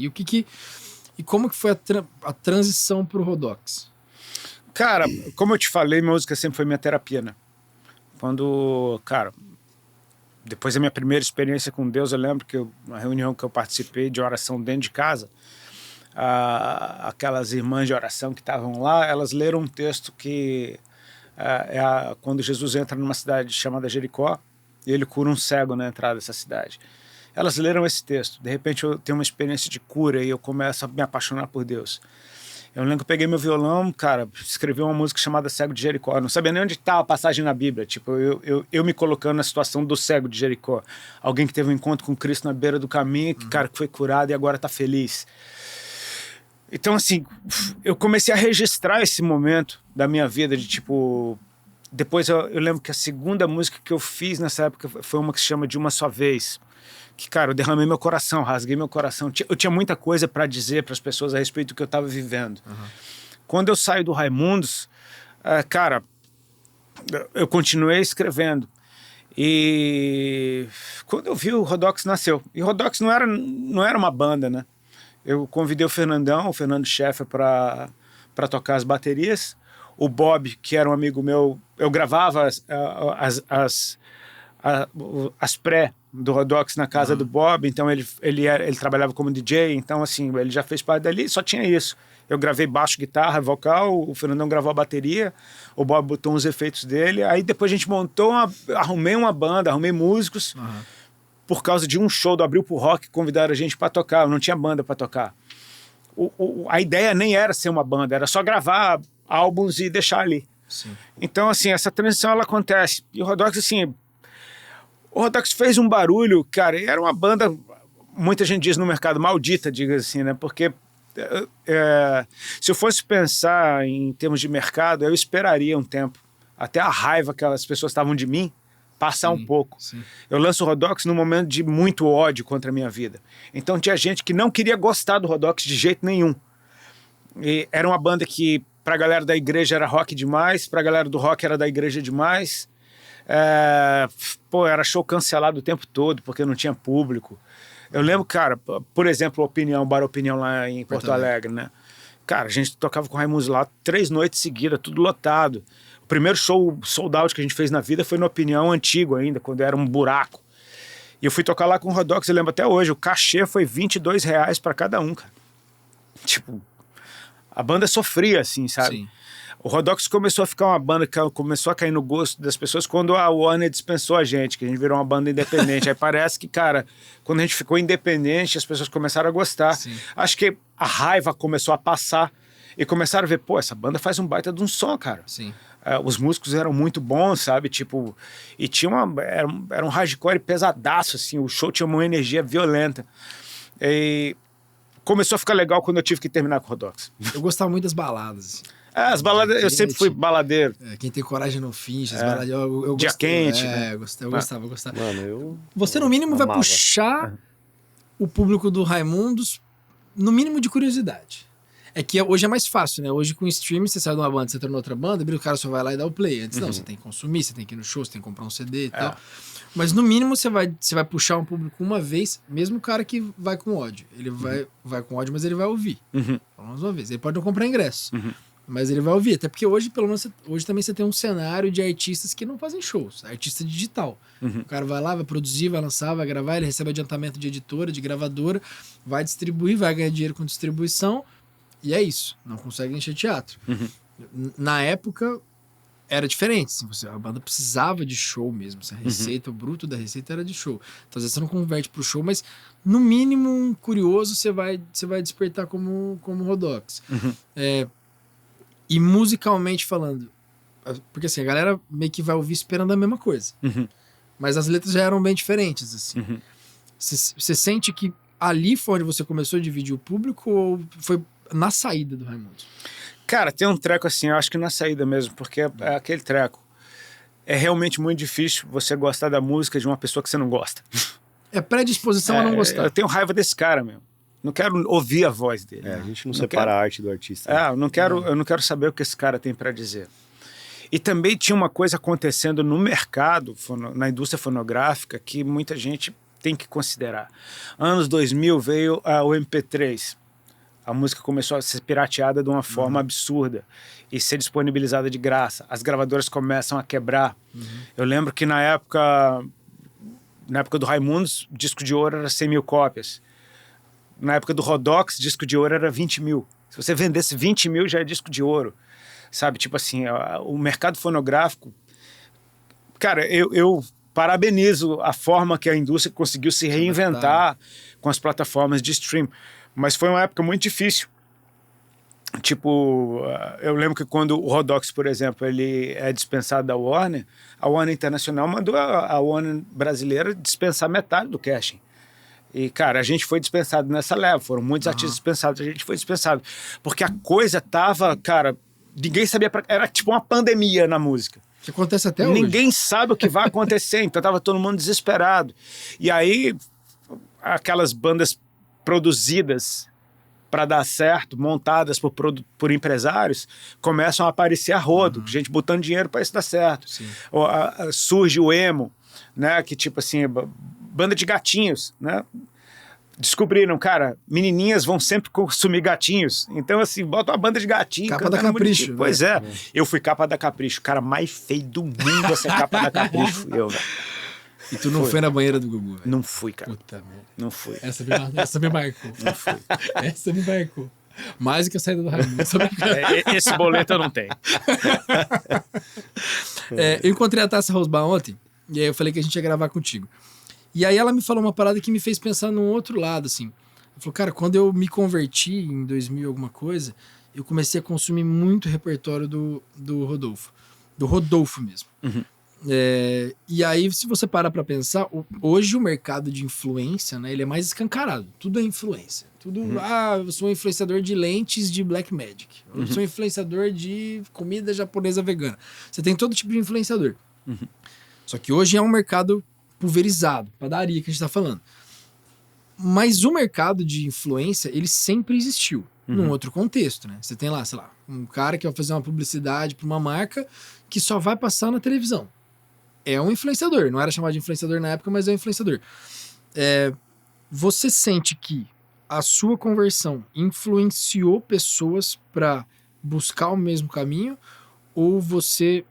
E como que foi a transição pro Rodox? Cara, como eu te falei, música sempre foi minha terapia, né? Depois da minha primeira experiência com Deus, eu lembro que uma reunião que eu participei de oração dentro de casa, aquelas irmãs de oração que estavam lá, elas leram um texto que quando Jesus entra numa cidade chamada Jericó, e ele cura um cego na entrada dessa cidade. Elas leram esse texto. De repente eu tenho uma experiência de cura e eu começo a me apaixonar por Deus. Eu lembro que eu peguei meu violão, cara, escrevi uma música chamada Cego de Jericó. Eu não sabia nem onde estava a passagem na Bíblia. Tipo, eu me colocando na situação do cego de Jericó. Alguém que teve um encontro com Cristo na beira do caminho, que foi curado e agora está feliz. Então, assim, eu comecei a registrar esse momento da minha vida de, tipo... Depois eu lembro que a segunda música que eu fiz nessa época foi uma que se chama De Uma Só Vez. Que, cara, eu derramei meu coração, rasguei meu coração. Eu tinha muita coisa para dizer para as pessoas a respeito do que eu estava vivendo. Quando eu saio do Raimundos, cara, eu continuei escrevendo. E quando eu vi, o Rodox nasceu. E o Rodox não era uma banda, né? Eu convidei o Fernando Scheffer, para tocar as baterias. O Bob, que era um amigo meu, eu gravava as pré do Rodox na casa do Bob, então ele trabalhava como DJ, então assim, ele já fez parte dali, só tinha isso. Eu gravei baixo, guitarra, vocal, o Fernandão gravou a bateria, o Bob botou uns efeitos dele, aí depois a gente arrumei uma banda, arrumei músicos, por causa de um show do Abril pro Rock, convidaram a gente para tocar, eu não tinha banda para tocar. A ideia nem era ser uma banda, era só gravar álbuns e deixar ali. Sim. Então, assim, essa transição, ela acontece. E o Rodox, assim... O Rodox fez um barulho, cara, e era uma banda, muita gente diz no mercado, maldita, diga assim, né? Porque se eu fosse pensar em termos de mercado, eu esperaria um tempo, até a raiva que as pessoas estavam de mim, passar um pouco. Sim. Eu lanço o Rodox num momento de muito ódio contra a minha vida. Então tinha gente que não queria gostar do Rodox de jeito nenhum. E era uma banda que, pra galera da igreja, era rock demais, pra galera do rock era da igreja demais. Era show cancelado o tempo todo, porque não tinha público. Eu lembro, cara, por exemplo, Bar Opinião lá em Porto Alegre, né? Cara, a gente tocava com o Raimundos lá 3 noites seguidas, tudo lotado. O primeiro show sold out que a gente fez na vida foi no Opinião antigo ainda, quando era um buraco. E eu fui tocar lá com o Rodox, eu lembro até hoje, o cachê foi R$22 para cada um, cara. Tipo, a banda sofria, assim, sabe? Sim. O Rodox começou a ficar uma banda que começou a cair no gosto das pessoas quando a Warner dispensou a gente, que a gente virou uma banda independente. Aí parece que, cara, quando a gente ficou independente, as pessoas começaram a gostar. Sim. Acho que a raiva começou a passar e começaram a ver, essa banda faz um baita de um som, cara. Sim. Os músicos eram muito bons, sabe? Tipo, e tinha era um hardcore pesadaço, assim, o show tinha uma energia violenta. E começou a ficar legal quando eu tive que terminar com o Rodox. Eu gostava muito das baladas. As baladas, eu sempre fui baladeiro. Quem tem coragem não finge, as baladas. Eu Dia quente. né? Eu gostava. Mano, Você, no mínimo, vai puxar o público do Raimundos, no mínimo de curiosidade. É que hoje é mais fácil, né? Hoje com o streaming, você sai de uma banda, você entra noutra banda, o cara só vai lá e dá o play. Antes não, você tem que consumir, você tem que ir no show, você tem que comprar um CD e tal. Mas no mínimo você vai puxar um público uma vez, mesmo o cara que vai com ódio. Ele vai com ódio, mas ele vai ouvir. Pelo menos uma vez. Ele pode não comprar ingresso. Mas ele vai ouvir, até porque hoje, pelo menos, hoje também você tem um cenário de artistas que não fazem shows, artista digital. O cara vai lá, vai produzir, vai lançar, vai gravar, ele recebe adiantamento de editora, de gravadora, vai distribuir, vai ganhar dinheiro com distribuição, e é isso, não consegue encher teatro. Na época, era diferente, assim, a banda precisava de show mesmo, a receita, o bruto da receita era de show. Então, às vezes você não converte pro show, mas no mínimo, um curioso você vai despertar como Rodox. E musicalmente falando, porque assim, a galera meio que vai ouvir esperando a mesma coisa. Mas as letras já eram bem diferentes, assim. Você sente que ali foi onde você começou a dividir o público ou foi na saída do Raimundos? Cara, tem um treco assim, eu acho que na saída mesmo, porque é aquele treco. É realmente muito difícil você gostar da música de uma pessoa que você não gosta. É predisposição a não gostar. Eu tenho raiva desse cara, meu. Não quero ouvir a voz dele. A gente não separa a arte do artista. Eu não quero saber o que esse cara tem para dizer. E também tinha uma coisa acontecendo no mercado, na indústria fonográfica, que muita gente tem que considerar. Anos 2000 veio o MP3. A música começou a ser pirateada de uma forma absurda e ser disponibilizada de graça. As gravadoras começam a quebrar. Eu lembro que na época do Raimundos, disco de ouro era 100 mil cópias. Na época do Rodox, disco de ouro era 20 mil. Se você vendesse 20 mil, já é disco de ouro. Sabe, tipo assim, o mercado fonográfico... Cara, eu parabenizo a forma que a indústria conseguiu se reinventar com as plataformas de stream. Mas foi uma época muito difícil. Tipo, eu lembro que quando o Rodox, por exemplo, ele é dispensado da Warner, a Warner Internacional mandou a Warner brasileira dispensar metade do casting. E, cara, a gente foi dispensado nessa leva. Foram muitos artistas dispensados, a gente foi dispensado. Porque a coisa tava, cara... Ninguém sabia... Era tipo uma pandemia na música. Que acontece até hoje. Ninguém sabe o que vai acontecer, então tava todo mundo desesperado. E aí, aquelas bandas produzidas para dar certo, montadas por empresários, começam a aparecer a rodo, gente botando dinheiro para isso dar certo. Surge o emo, né, que tipo assim, banda de gatinhos, né? Descobriram, cara, menininhas vão sempre consumir gatinhos. Então, assim, bota uma banda de gatinho. Capa da Capricho. Pois é. Eu fui capa da Capricho. O cara mais feio do mundo a ser capa da Capricho fui eu, velho. E tu não foi na banheira do Gugu, velho? Não fui, cara. Puta merda. Não fui. Essa me marcou. Não fui. Essa me marcou. Mais do que a saída do Raimundo. Esse boleto eu não tenho. Eu encontrei a Tássia Rosbar ontem, e aí eu falei que a gente ia gravar contigo. E aí ela me falou uma parada que me fez pensar num outro lado, assim. Ela falou, cara, quando eu me converti em 2000 alguma coisa, eu comecei a consumir muito repertório do Rodolfo. Do Rodolfo mesmo. E aí, se você parar pra pensar, hoje o mercado de influência, né, ele é mais escancarado. Tudo é influência. Tudo, eu sou um influenciador de lentes de Blackmagic. Eu sou um influenciador de comida japonesa vegana. Você tem todo tipo de influenciador. Só que hoje é um mercado pulverizado, padaria que a gente tá falando. Mas o mercado de influência, ele sempre existiu, num outro contexto, né? Você tem lá, sei lá, um cara que vai fazer uma publicidade para uma marca que só vai passar na televisão. É um influenciador, não era chamado de influenciador na época, mas é um influenciador. Você sente que a sua conversão influenciou pessoas para buscar o mesmo caminho, ou você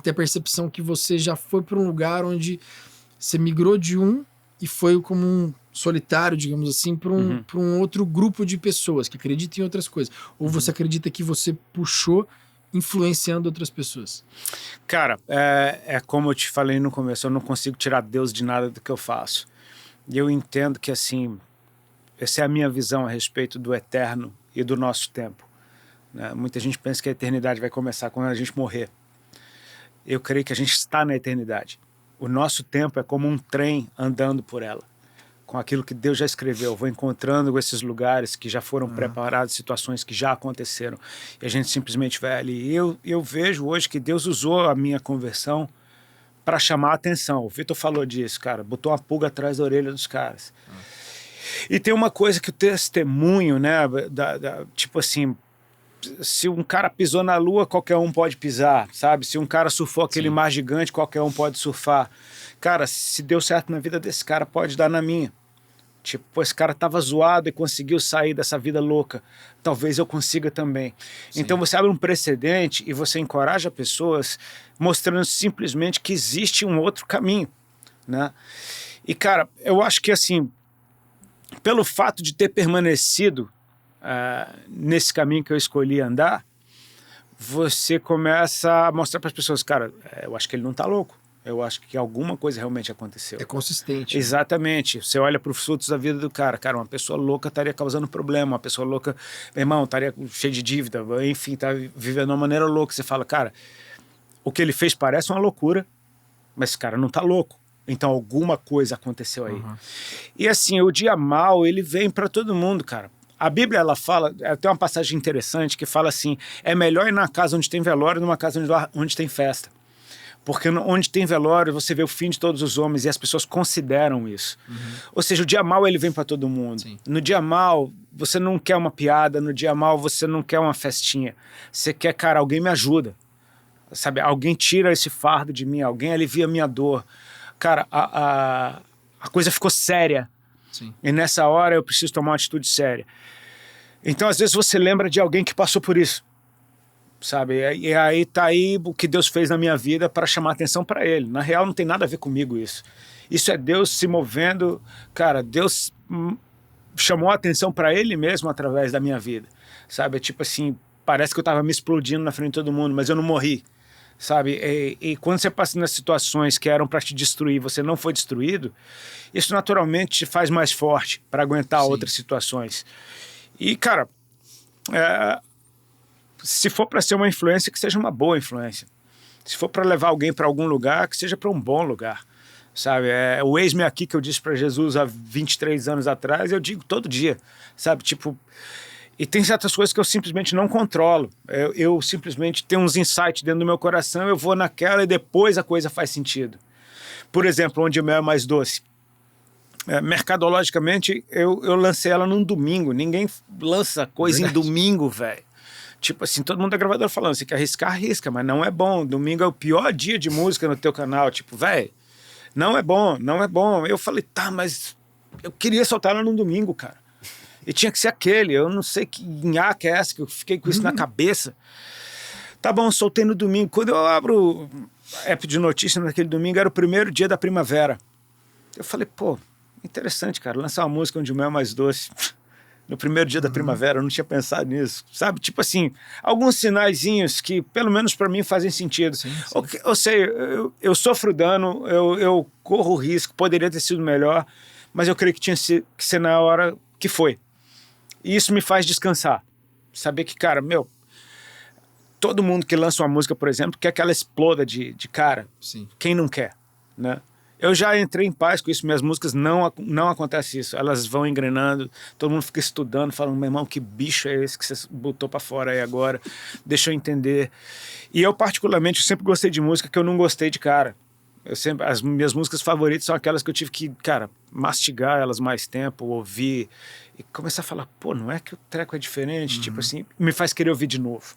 tem a percepção que você já foi para um lugar onde você migrou de um e foi como um solitário, digamos assim, para um outro grupo de pessoas que acreditam em outras coisas? Ou você acredita que você puxou influenciando outras pessoas? Cara, é como eu te falei no começo, eu não consigo tirar Deus de nada do que eu faço. E eu entendo que, assim, essa é a minha visão a respeito do eterno e do nosso tempo. Né? Muita gente pensa que a eternidade vai começar quando a gente morrer. Eu creio que a gente está na eternidade. O nosso tempo é como um trem andando por ela, com aquilo que Deus já escreveu. Eu vou encontrando esses lugares que já foram preparados, situações que já aconteceram, e a gente simplesmente vai ali. E eu vejo hoje que Deus usou a minha conversão para chamar a atenção. O Vitor falou disso, cara, botou uma pulga atrás da orelha dos caras. E tem uma coisa que o testemunho, né, tipo assim, se um cara pisou na lua, qualquer um pode pisar, sabe? Se um cara surfou aquele mar gigante, qualquer um pode surfar. Cara, se deu certo na vida desse cara, pode dar na minha. Tipo, esse cara tava zoado e conseguiu sair dessa vida louca. Talvez eu consiga também. Sim. Então você abre um precedente e você encoraja pessoas mostrando simplesmente que existe um outro caminho, né? E, cara, eu acho que, assim, pelo fato de ter permanecido nesse caminho que eu escolhi andar, você começa a mostrar para as pessoas, cara, eu acho que ele não tá louco. Eu acho que alguma coisa realmente aconteceu. É consistente. Exatamente. Você olha para os frutos da vida do cara. Cara, uma pessoa louca estaria causando problema. Uma pessoa louca, meu irmão, estaria cheio de dívida. Enfim, tá vivendo de uma maneira louca. Você fala, cara, o que ele fez parece uma loucura, mas esse cara não tá louco. Então alguma coisa aconteceu aí. E assim, o dia mau, ele vem para todo mundo, cara. A Bíblia, ela fala, tem uma passagem interessante que fala assim, é melhor ir na casa onde tem velório numa casa onde tem festa. Porque onde tem velório, você vê o fim de todos os homens e as pessoas consideram isso. Ou seja, o dia mau, ele vem para todo mundo. Sim. No dia mau, você não quer uma piada, no dia mau, você não quer uma festinha. Você quer, cara, alguém me ajuda. Sabe? Alguém tira esse fardo de mim, alguém alivia a minha dor. cara, a coisa ficou séria. Sim. E nessa hora eu preciso tomar uma atitude séria. Então, às vezes, você lembra de alguém que passou por isso, sabe? E aí tá aí o que Deus fez na minha vida para chamar atenção para ele. Na real, não tem nada a ver comigo isso. Isso é Deus se movendo. Cara, Deus chamou a atenção para ele mesmo através da minha vida, sabe? É tipo assim, parece que eu tava me explodindo na frente de todo mundo, mas eu não morri, sabe? E quando você passa nas situações que eram para te destruir, você não foi destruído, isso naturalmente te faz mais forte para aguentar Sim. outras situações. E, cara, se for para ser uma influência, que seja uma boa influência. Se for para levar alguém para algum lugar, que seja para um bom lugar, sabe? O eis-me aqui que eu disse para Jesus há 23 anos atrás, eu digo todo dia, sabe? Tipo, e tem certas coisas que eu simplesmente não controlo. Eu simplesmente tenho uns insights dentro do meu coração, eu vou naquela e depois a coisa faz sentido. Por exemplo, Onde o Mel é Mais Doce. Mercadologicamente, eu lancei ela num domingo. Ninguém lança coisa em domingo, velho. Tipo assim, todo mundo da gravadora falando, você quer arriscar, arrisca, mas não é bom. Domingo é o pior dia de música no teu canal. Tipo, velho, não é bom, não é bom. Eu falei, tá, mas eu queria soltar ela num domingo, cara. E tinha que ser aquele. Eu não sei que nhaca é essa, que eu fiquei com isso na cabeça. Tá bom, soltei no domingo. Quando eu abro o app de notícia naquele domingo, era o primeiro dia da primavera. Eu falei, pô, interessante, cara, lançar uma música Onde o Mel é Mais Doce no primeiro dia da primavera, eu não tinha pensado nisso, sabe? Tipo assim, alguns sinaizinhos que, pelo menos para mim, fazem sentido. Sim. Eu sei, eu sofro dano, eu corro risco, poderia ter sido melhor, mas eu creio que tinha que ser na hora que foi. E isso me faz descansar. Saber que, cara, todo mundo que lança uma música, por exemplo, quer que ela exploda de cara. Sim. Quem não quer, né? Eu já entrei em paz com isso, minhas músicas não acontece isso, elas vão engrenando, todo mundo fica estudando, falando, meu irmão, que bicho é esse que você botou pra fora aí agora, deixa eu entender. E eu particularmente sempre gostei de música que eu não gostei de cara. As minhas músicas favoritas são aquelas que eu tive que, cara, mastigar elas mais tempo, ouvir e começar a falar, pô, não é que o treco é diferente, tipo assim, me faz querer ouvir de novo.